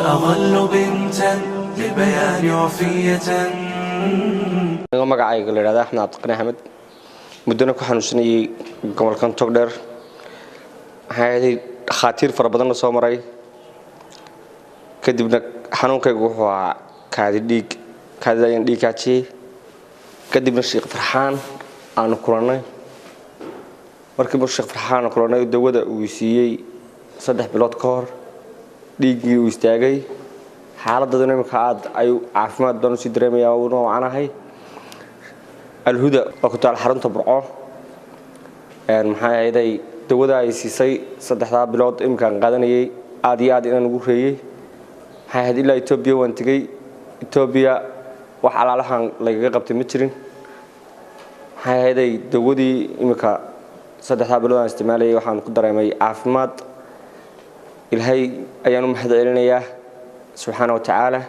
أظل بنتا للبيان وفية. magacayga la yiraahdo Axmed Cabdiqani Axmed mudana ku xanuunsanayay gobolkan Togdheer hay'adii khatiir fara badan soo maray kadibna xanuunkaygu wuxuu ahaa kaadidayaan dhiigaaji kadibna Sheekh Farxaan aan kulanay markii Sheekh Farxaan kulanay dawada uu siiyay 3 bilood ka hor dhiigii uu istaagay xaaladda imika aad ay caafimaad badan si dareemayaa oo noocanahay الهدى وكنت على حرنت برعاه maxay ayday dawada ay siisay 3 bilood imkaan qaadanayay aad iyo aad inaan ugu reeyay waxay had ilaa Itoobiya waan tagay Itoobiya wax alaalahan laga qabtay ma jirin waxay ayday dawadii imika 3 bilood aan isticmaalay waxaan ku dareemay caafimaad ilaahay ayaan u mahad celinayaa subhanahu wa ta'ala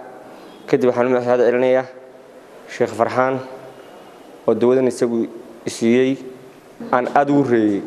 kadib waxaan u mahad celinayaa Sheekh Farxaan oo dawadan isagu siiyay aan aad u reeyay